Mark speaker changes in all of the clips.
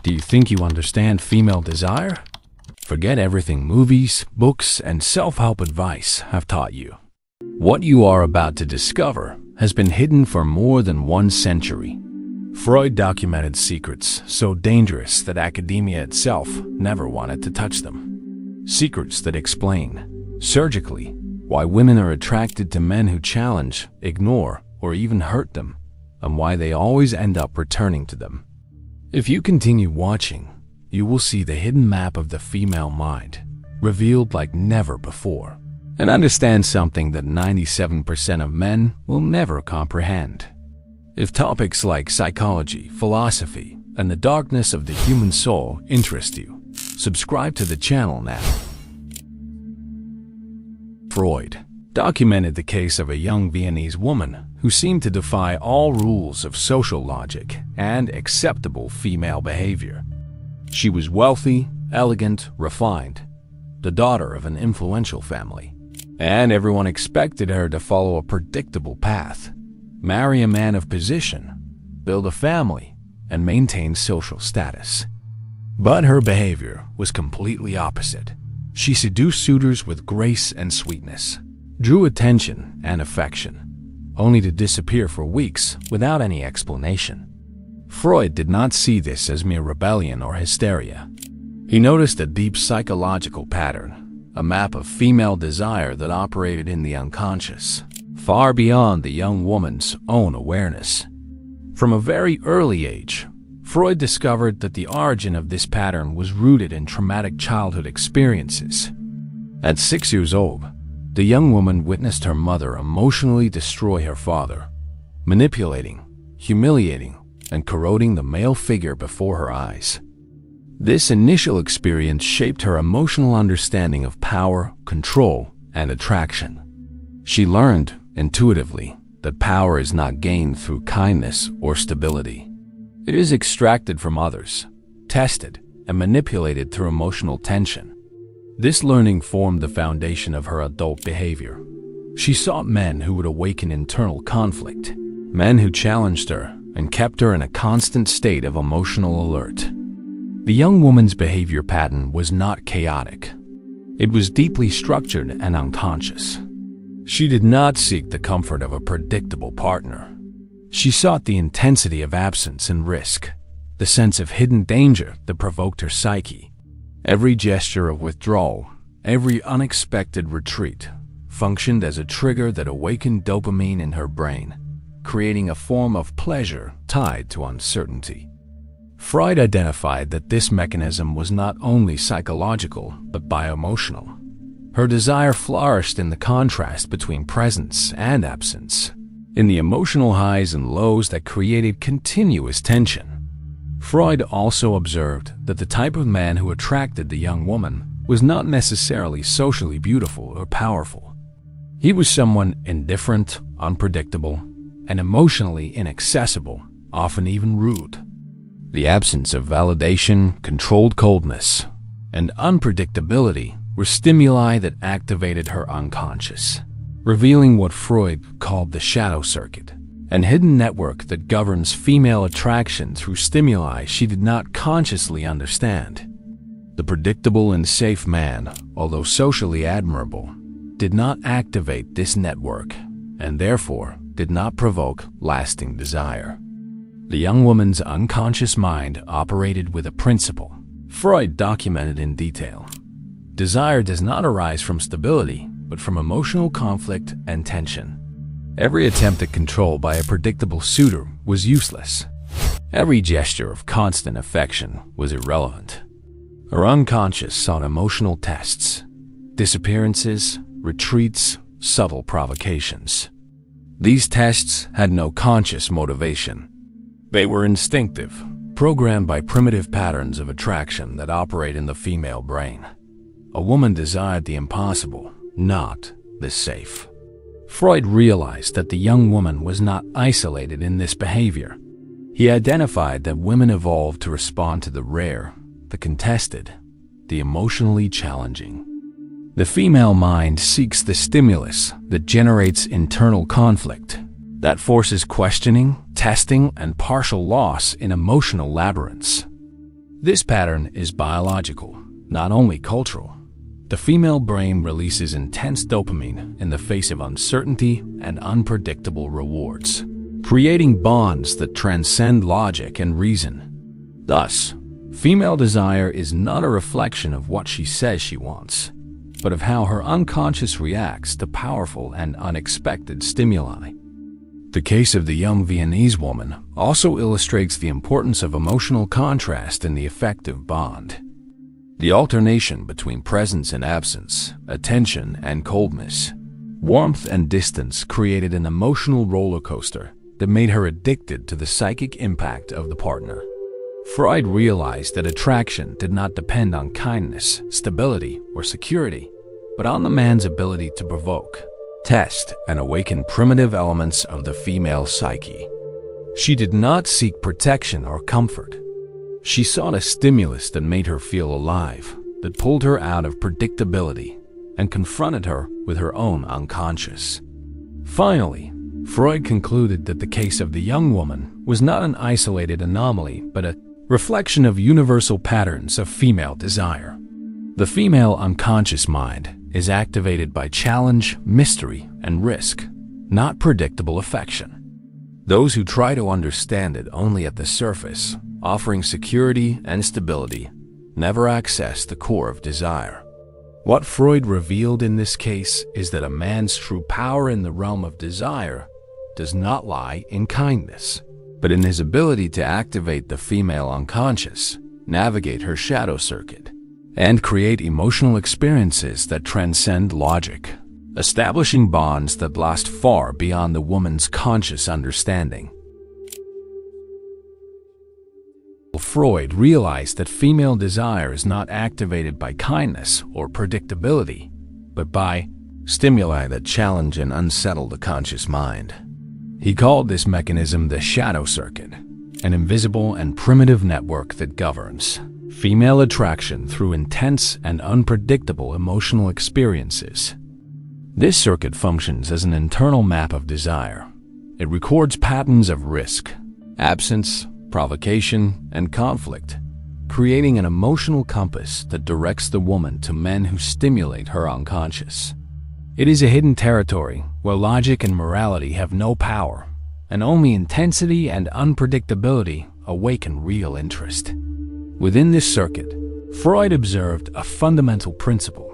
Speaker 1: Do you think you understand female desire? Forget everything movies, books, and self-help advice have taught you. What you are about to discover has been hidden for more than 1 century. Freud documented secrets so dangerous that academia itself never wanted to touch them. Secrets that explain, surgically, why women are attracted to men who challenge, ignore, or even hurt them, and why they always end up returning to them. If you continue watching, you will see the hidden map of the female mind, revealed like never before, and understand something that 97% of men will never comprehend. If topics like psychology, philosophy, and the darkness of the human soul interest you, subscribe to the channel now. Freud documented the case of a young Viennese woman who seemed to defy all rules of social logic and acceptable female behavior. She was wealthy, elegant, refined, the daughter of an influential family, and everyone expected her to follow a predictable path: marry a man of position, build a family, and maintain social status. But her behavior was completely opposite. She seduced suitors with grace and sweetness, drew attention and affection, only to disappear for weeks without any explanation. Freud did not see this as mere rebellion or hysteria. He noticed a deep psychological pattern, a map of female desire that operated in the unconscious, far beyond the young woman's own awareness. From a very early age, Freud discovered that the origin of this pattern was rooted in traumatic childhood experiences. At 6 years old, the young woman witnessed her mother emotionally destroy her father, manipulating, humiliating, and corroding the male figure before her eyes. This initial experience shaped her emotional understanding of power, control, and attraction. She learned, intuitively, that power is not gained through kindness or stability. It is extracted from others, tested, and manipulated through emotional tension. This learning formed the foundation of her adult behavior. She sought men who would awaken internal conflict, men who challenged her and kept her in a constant state of emotional alert. The young woman's behavior pattern was not chaotic. It was deeply structured and unconscious. She did not seek the comfort of a predictable partner. She sought the intensity of absence and risk, the sense of hidden danger that provoked her psyche. Every gesture of withdrawal, every unexpected retreat, functioned as a trigger that awakened dopamine in her brain, creating a form of pleasure tied to uncertainty. Freud identified that this mechanism was not only psychological but bioemotional. Her desire flourished in the contrast between presence and absence, in the emotional highs and lows that created continuous tension. Freud also observed that the type of man who attracted the young woman was not necessarily socially beautiful or powerful. He was someone indifferent, unpredictable, and emotionally inaccessible, often even rude. The absence of validation, controlled coldness, and unpredictability were stimuli that activated her unconscious, revealing what Freud called the shadow circuit, an hidden network that governs female attraction through stimuli she did not consciously understand. The predictable and safe man, although socially admirable, did not activate this network and therefore did not provoke lasting desire. The young woman's unconscious mind operated with a principle Freud documented in detail. Desire does not arise from stability, but from emotional conflict and tension. Every attempt at control by a predictable suitor was useless. Every gesture of constant affection was irrelevant. Her unconscious sought emotional tests, disappearances, retreats, subtle provocations. These tests had no conscious motivation. They were instinctive, programmed by primitive patterns of attraction that operate in the female brain. A woman desired the impossible, not the safe. Freud realized that the young woman was not isolated in this behavior. He identified that women evolved to respond to the rare, the contested, the emotionally challenging. The female mind seeks the stimulus that generates internal conflict, that forces questioning, testing, and partial loss in emotional labyrinths. This pattern is biological, not only cultural. The female brain releases intense dopamine in the face of uncertainty and unpredictable rewards, creating bonds that transcend logic and reason. Thus, female desire is not a reflection of what she says she wants, but of how her unconscious reacts to powerful and unexpected stimuli. The case of the young Viennese woman also illustrates the importance of emotional contrast in the affective bond. The alternation between presence and absence, attention and coldness, warmth and distance created an emotional roller coaster that made her addicted to the psychic impact of the partner. Freud realized that attraction did not depend on kindness, stability, or security, but on the man's ability to provoke, test, and awaken primitive elements of the female psyche. She did not seek protection or comfort. She sought a stimulus that made her feel alive, that pulled her out of predictability, and confronted her with her own unconscious. Finally, Freud concluded that the case of the young woman was not an isolated anomaly, but a reflection of universal patterns of female desire. The female unconscious mind is activated by challenge, mystery, and risk, not predictable affection. Those who try to understand it only at the surface, offering security and stability, never access the core of desire. What Freud revealed in this case is that a man's true power in the realm of desire does not lie in kindness, but in his ability to activate the female unconscious, navigate her shadow circuit, and create emotional experiences that transcend logic, establishing bonds that last far beyond the woman's conscious understanding. Freud realized that female desire is not activated by kindness or predictability, but by stimuli that challenge and unsettle the conscious mind. He called this mechanism the shadow circuit, an invisible and primitive network that governs female attraction through intense and unpredictable emotional experiences. This circuit functions as an internal map of desire. It records patterns of risk, absence, provocation, and conflict, creating an emotional compass that directs the woman to men who stimulate her unconscious. It is a hidden territory where logic and morality have no power, and only intensity and unpredictability awaken real interest. Within this circuit, Freud observed a fundamental principle.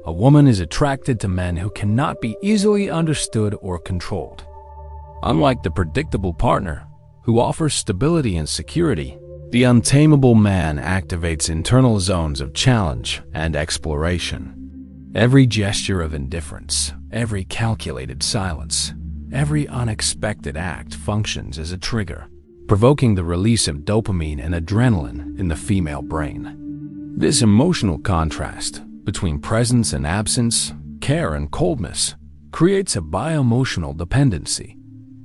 Speaker 1: A woman is attracted to men who cannot be easily understood or controlled. Unlike the predictable partner, who offers stability and security, the untamable man activates internal zones of challenge and exploration. Every gesture of indifference, every calculated silence, every unexpected act functions as a trigger, provoking the release of dopamine and adrenaline in the female brain. This emotional contrast between presence and absence, care and coldness, creates a bio-emotional dependency,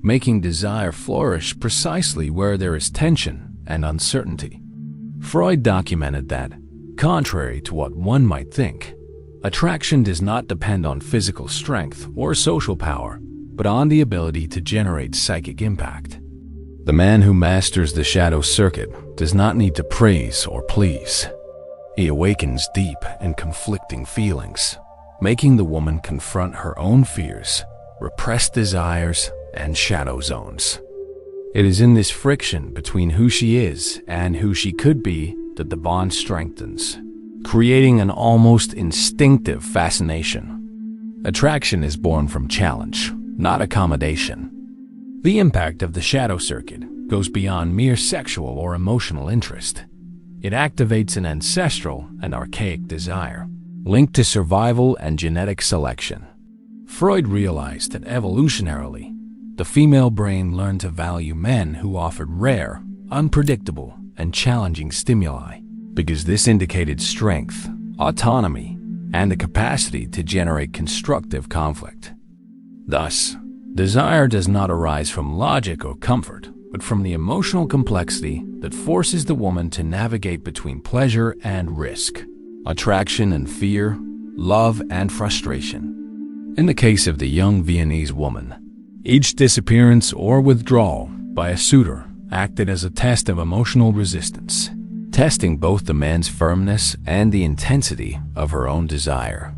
Speaker 1: making desire flourish precisely where there is tension and uncertainty. Freud documented that, contrary to what one might think, attraction does not depend on physical strength or social power, but on the ability to generate psychic impact. The man who masters the shadow circuit does not need to praise or please. He awakens deep and conflicting feelings, making the woman confront her own fears, repressed desires, and shadow zones. It is in this friction between who she is and who she could be that the bond strengthens, creating an almost instinctive fascination. Attraction is born from challenge, not accommodation. The impact of the shadow circuit goes beyond mere sexual or emotional interest. It activates an ancestral and archaic desire, linked to survival and genetic selection. Freud realized that evolutionarily, the female brain learned to value men who offered rare, unpredictable, and challenging stimuli, because this indicated strength, autonomy, and the capacity to generate constructive conflict. Thus, desire does not arise from logic or comfort, but from the emotional complexity that forces the woman to navigate between pleasure and risk, attraction and fear, love and frustration. In the case of the young Viennese woman, each disappearance or withdrawal by a suitor acted as a test of emotional resistance, testing both the man's firmness and the intensity of her own desire.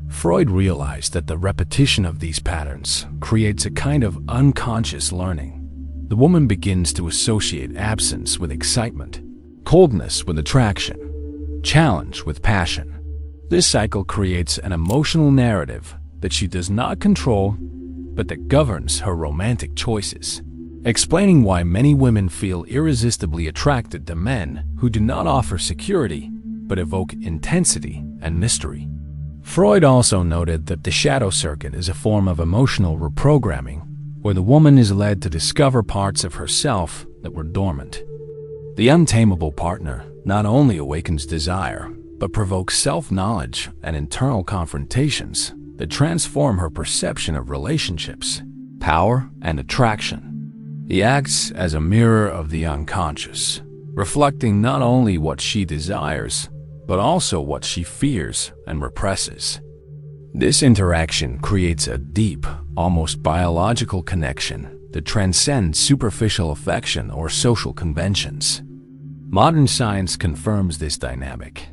Speaker 1: Freud realized that the repetition of these patterns creates a kind of unconscious learning. The woman begins to associate absence with excitement, coldness with attraction, challenge with passion. This cycle creates an emotional narrative that she does not control, but that governs her romantic choices, explaining why many women feel irresistibly attracted to men who do not offer security, but evoke intensity and mystery. Freud also noted that the shadow circuit is a form of emotional reprogramming, where the woman is led to discover parts of herself that were dormant. The untamable partner not only awakens desire, but provokes self-knowledge and internal confrontations that transform her perception of relationships, power, and attraction. He acts as a mirror of the unconscious, reflecting not only what she desires, but also what she fears and represses. This interaction creates a deep, almost biological connection that transcends superficial affection or social conventions. Modern science confirms this dynamic.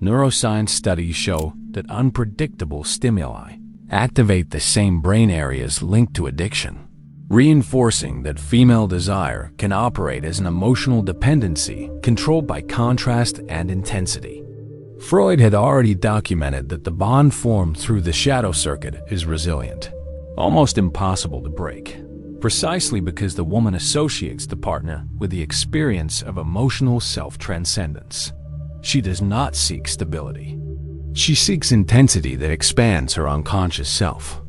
Speaker 1: Neuroscience studies show that unpredictable stimuli activate the same brain areas linked to addiction, reinforcing that female desire can operate as an emotional dependency controlled by contrast and intensity. Freud had already documented that the bond formed through the shadow circuit is resilient, almost impossible to break, precisely because the woman associates the partner with the experience of emotional self-transcendence. She does not seek stability. She seeks intensity that expands her unconscious self.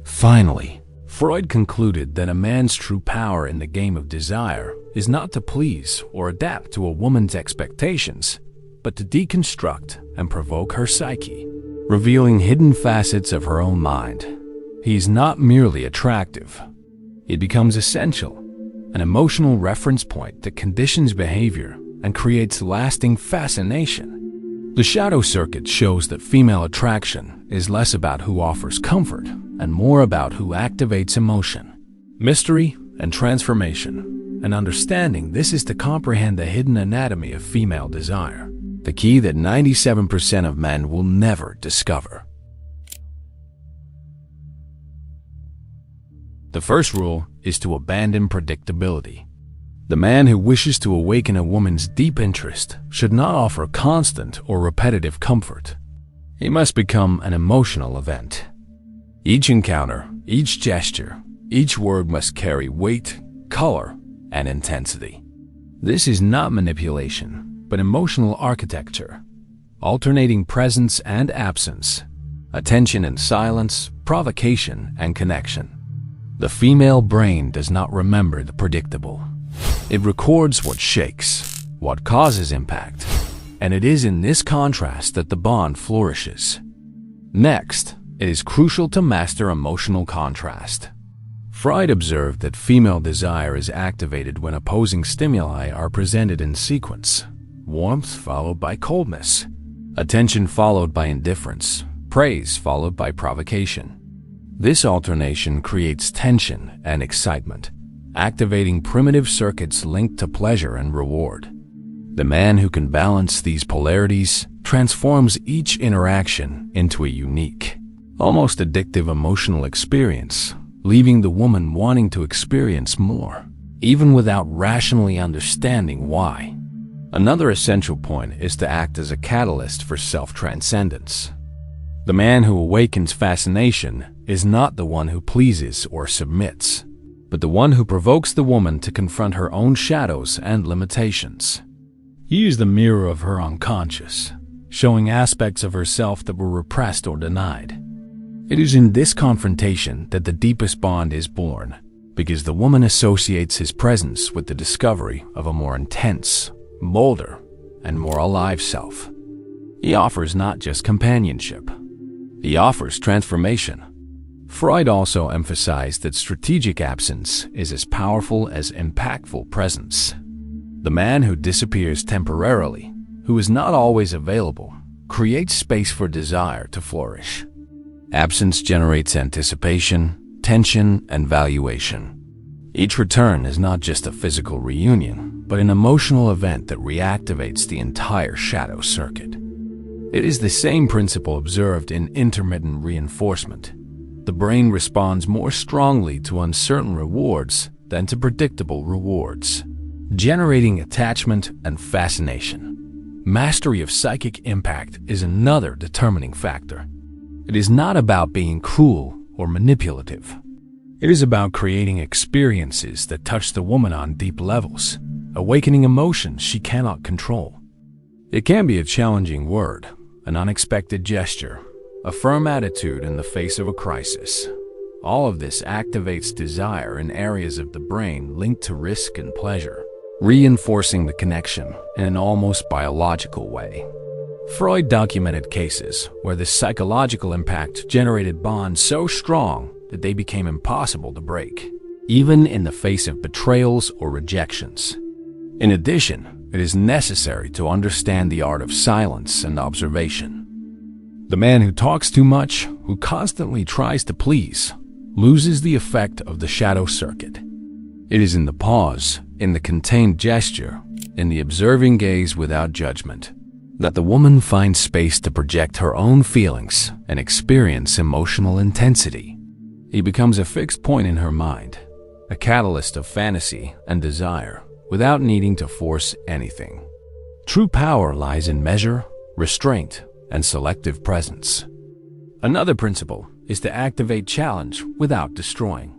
Speaker 1: Finally, Freud concluded that a man's true power in the game of desire is not to please or adapt to a woman's expectations, but to deconstruct and provoke her psyche, revealing hidden facets of her own mind. He is not merely attractive. It becomes essential, an emotional reference point that conditions behavior and creates lasting fascination. The shadow circuit shows that female attraction is less about who offers comfort and more about who activates emotion, mystery, and transformation. And understanding this is to comprehend the hidden anatomy of female desire, the key that 97% of men will never discover. The first rule is to abandon predictability. The man who wishes to awaken a woman's deep interest should not offer constant or repetitive comfort. He must become an emotional event. Each encounter, each gesture, each word must carry weight, color, and intensity. This is not manipulation, but emotional architecture, alternating presence and absence, attention and silence, provocation and connection. The female brain does not remember the predictable. It records what shakes, what causes impact, and it is in this contrast that the bond flourishes. Next, it is crucial to master emotional contrast. Freud observed that female desire is activated when opposing stimuli are presented in sequence: warmth followed by coldness, attention followed by indifference, praise followed by provocation. This alternation creates tension and excitement, activating primitive circuits linked to pleasure and reward. The man who can balance these polarities transforms each interaction into a unique, almost addictive emotional experience, leaving the woman wanting to experience more, even without rationally understanding why. Another essential point is to act as a catalyst for self-transcendence. The man who awakens fascination is not the one who pleases or submits, but the one who provokes the woman to confront her own shadows and limitations. He is the mirror of her unconscious, showing aspects of herself that were repressed or denied. It is in this confrontation that the deepest bond is born, because the woman associates his presence with the discovery of a more intense, bolder, and more alive self. He offers not just companionship, he offers transformation. Freud also emphasized that strategic absence is as powerful as impactful presence. The man who disappears temporarily, who is not always available, creates space for desire to flourish. Absence generates anticipation, tension, and valuation. Each return is not just a physical reunion, but an emotional event that reactivates the entire shadow circuit. It is the same principle observed in intermittent reinforcement. The brain responds more strongly to uncertain rewards than to predictable rewards, generating attachment and fascination. Mastery of psychic impact is another determining factor. It is not about being cruel or manipulative. It is about creating experiences that touch the woman on deep levels, awakening emotions she cannot control. It can be a challenging word, an unexpected gesture, a firm attitude in the face of a crisis. All of this activates desire in areas of the brain linked to risk and pleasure, reinforcing the connection in an almost biological way. Freud documented cases where the psychological impact generated bonds so strong that they became impossible to break, even in the face of betrayals or rejections. In addition, it is necessary to understand the art of silence and observation. The man who talks too much, who constantly tries to please, loses the effect of the shadow circuit. It is in the pause, in the contained gesture, in the observing gaze without judgment, that the woman finds space to project her own feelings and experience emotional intensity. He becomes a fixed point in her mind, a catalyst of fantasy and desire, without needing to force anything. True power lies in measure, restraint, and selective presence. Another principle is to activate challenge without destroying.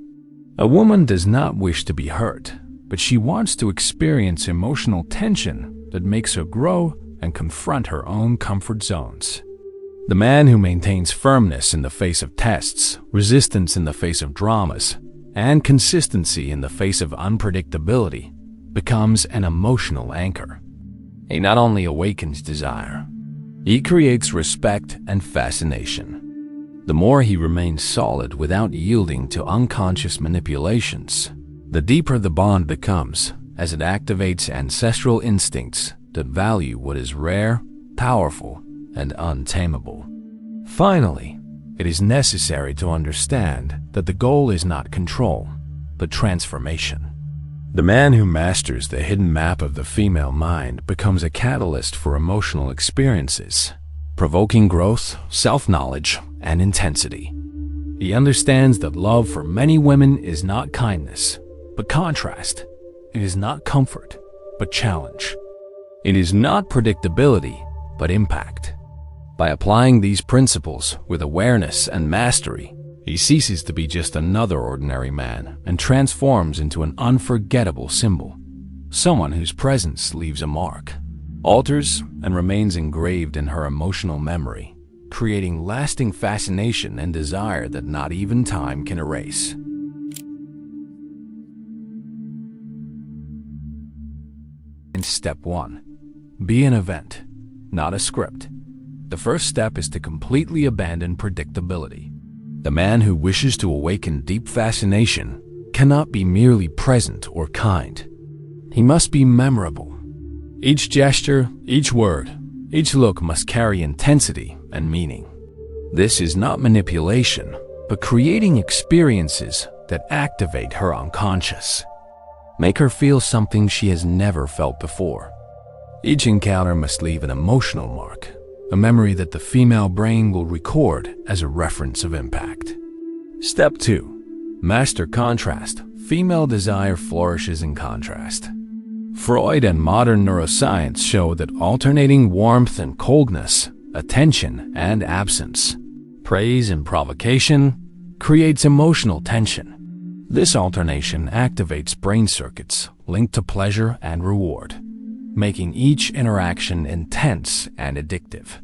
Speaker 1: A woman does not wish to be hurt, but she wants to experience emotional tension that makes her grow and confront her own comfort zones. The man who maintains firmness in the face of tests, resistance in the face of dramas, and consistency in the face of unpredictability becomes an emotional anchor. He not only awakens desire, he creates respect and fascination. The more he remains solid without yielding to unconscious manipulations, the deeper the bond becomes as it activates ancestral instincts that value what is rare, powerful, and untamable. Finally, it is necessary to understand that the goal is not control, but transformation. The man who masters the hidden map of the female mind becomes a catalyst for emotional experiences, provoking growth, self-knowledge, and intensity. He understands that love for many women is not kindness, but contrast. It is not comfort, but challenge. It is not predictability, but impact. By applying these principles with awareness and mastery, he ceases to be just another ordinary man and transforms into an unforgettable symbol, someone whose presence leaves a mark, alters, and remains engraved in her emotional memory, creating lasting fascination and desire that not even time can erase. In Step 1. Be an event, not a script. The first step is to completely abandon predictability. The man who wishes to awaken deep fascination cannot be merely present or kind. He must be memorable. Each gesture, each word, each look must carry intensity and meaning. This is not manipulation, but creating experiences that activate her unconscious. Make her feel something she has never felt before. Each encounter must leave an emotional mark, a memory that the female brain will record as a reference of impact. Step 2. Master contrast. Female desire flourishes in contrast. Freud and modern neuroscience show that alternating warmth and coldness, attention and absence, praise and provocation, creates emotional tension. This alternation activates brain circuits linked to pleasure and reward, making each interaction intense and addictive.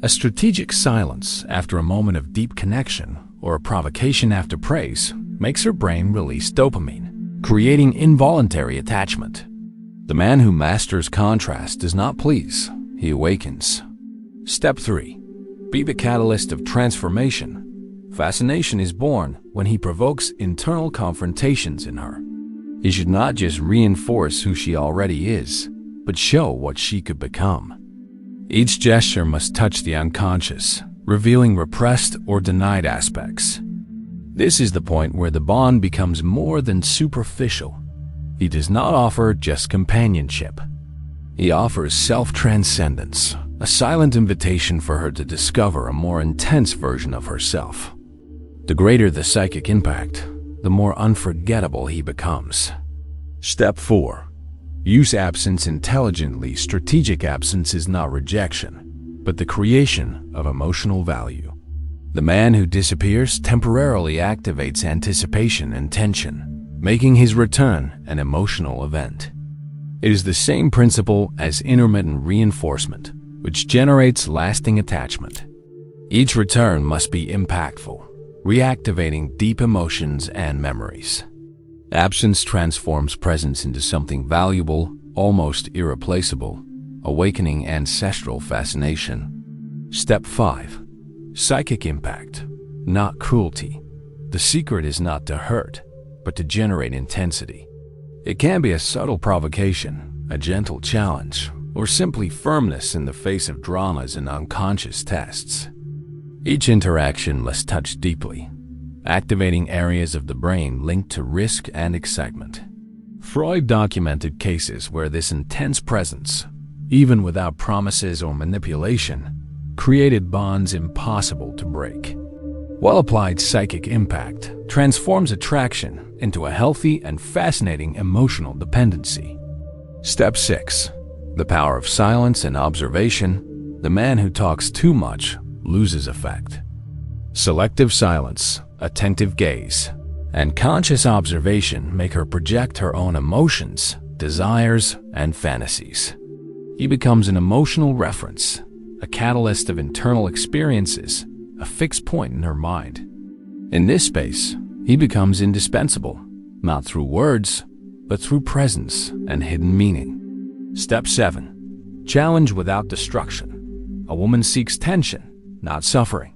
Speaker 1: A strategic silence after a moment of deep connection or a provocation after praise makes her brain release dopamine, creating involuntary attachment. The man who masters contrast does not please, he awakens. Step 3. Be the catalyst of transformation. Fascination is born when he provokes internal confrontations in her. He should not just reinforce who she already is, but show what she could become. Each gesture must touch the unconscious, revealing repressed or denied aspects. This is the point where the bond becomes more than superficial. He does not offer just companionship. He offers self-transcendence, a silent invitation for her to discover a more intense version of herself. The greater the psychic impact, the more unforgettable he becomes. Step 4. Use absence intelligently. Strategic absence is not rejection, but the creation of emotional value. The man who disappears temporarily activates anticipation and tension, making his return an emotional event. It is the same principle as intermittent reinforcement, which generates lasting attachment. Each return must be impactful, reactivating deep emotions and memories. Absence transforms presence into something valuable, almost irreplaceable, awakening ancestral fascination. Step 5. Psychic impact, not cruelty. The secret is not to hurt, but to generate intensity. It can be a subtle provocation, a gentle challenge, or simply firmness in the face of dramas and unconscious tests. Each interaction must touch deeply, activating areas of the brain linked to risk and excitement. Freud documented cases where this intense presence, even without promises or manipulation, created bonds impossible to break. Well-applied psychic impact transforms attraction into a healthy and fascinating emotional dependency. Step 6. The power of silence and observation. The man who talks too much loses effect. Selective silence, attentive gaze, and conscious observation make her project her own emotions, desires, and fantasies. He becomes an emotional reference, a catalyst of internal experiences, a fixed point in her mind. In this space, he becomes indispensable, not through words, but through presence and hidden meaning. Step 7. Challenge without destruction. A woman seeks tension, not suffering.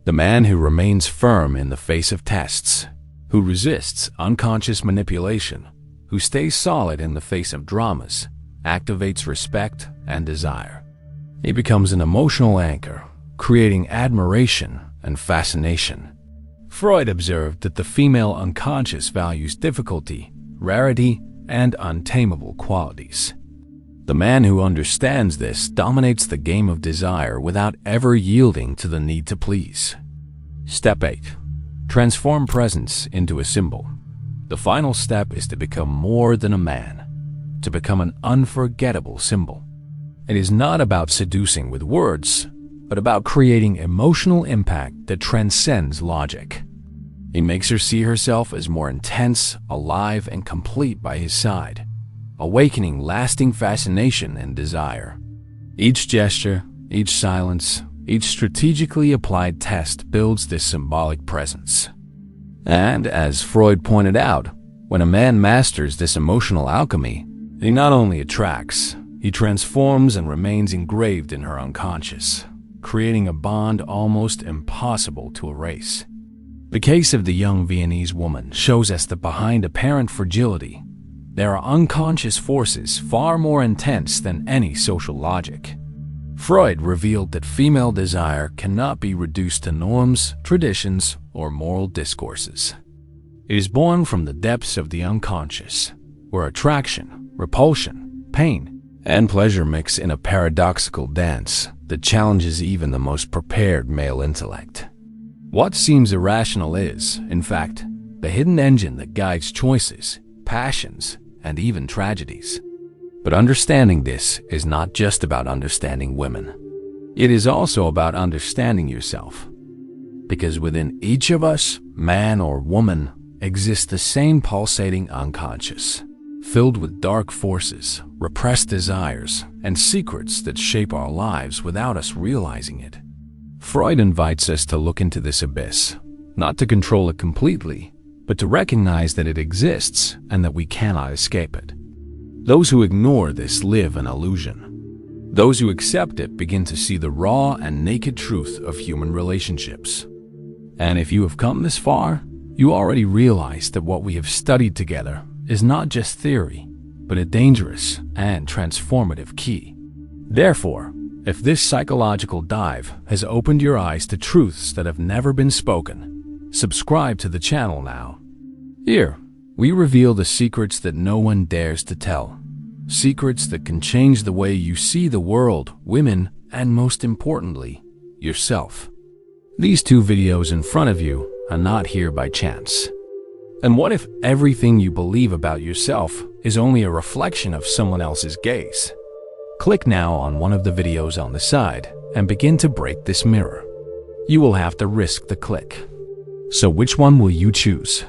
Speaker 1: The man who remains firm in the face of tests, who resists unconscious manipulation, who stays solid in the face of dramas, activates respect and desire. He becomes an emotional anchor, creating admiration and fascination. Freud observed that the female unconscious values difficulty, rarity, and untamable qualities. The man who understands this dominates the game of desire without ever yielding to the need to please. Step 8. Transform presence into a symbol. The final step is to become more than a man, to become an unforgettable symbol. It is not about seducing with words, but about creating emotional impact that transcends logic. He makes her see herself as more intense, alive, and complete by his side, awakening lasting fascination and desire. Each gesture, each silence, each strategically applied test builds this symbolic presence. And as Freud pointed out, when a man masters this emotional alchemy, he not only attracts, he transforms and remains engraved in her unconscious, creating a bond almost impossible to erase. The case of the young Viennese woman shows us that behind apparent fragility, there are unconscious forces far more intense than any social logic. Freud revealed that female desire cannot be reduced to norms, traditions, or moral discourses. It is born from the depths of the unconscious, where attraction, repulsion, pain, and pleasure mix in a paradoxical dance that challenges even the most prepared male intellect. What seems irrational is, in fact, the hidden engine that guides choices, passions, and even tragedies. But understanding this is not just about understanding women. It is also about understanding yourself. Because within each of us, man or woman, exists the same pulsating unconscious, filled with dark forces, repressed desires, and secrets that shape our lives without us realizing it. Freud invites us to look into this abyss, not to control it completely, but to recognize that it exists and that we cannot escape it. Those who ignore this live in illusion. Those who accept it begin to see the raw and naked truth of human relationships. And if you have come this far, you already realize that what we have studied together is not just theory, but a dangerous and transformative key. Therefore, if this psychological dive has opened your eyes to truths that have never been spoken, Subscribe to the channel now. Here, we reveal the secrets that no one dares to tell. Secrets that can change the way you see the world, women, and most importantly, yourself. These 2 videos in front of you are not here by chance. And what if everything you believe about yourself is only a reflection of someone else's gaze? Click now on one of the videos on the side and begin to break this mirror. You will have to risk the click. So which one will you choose?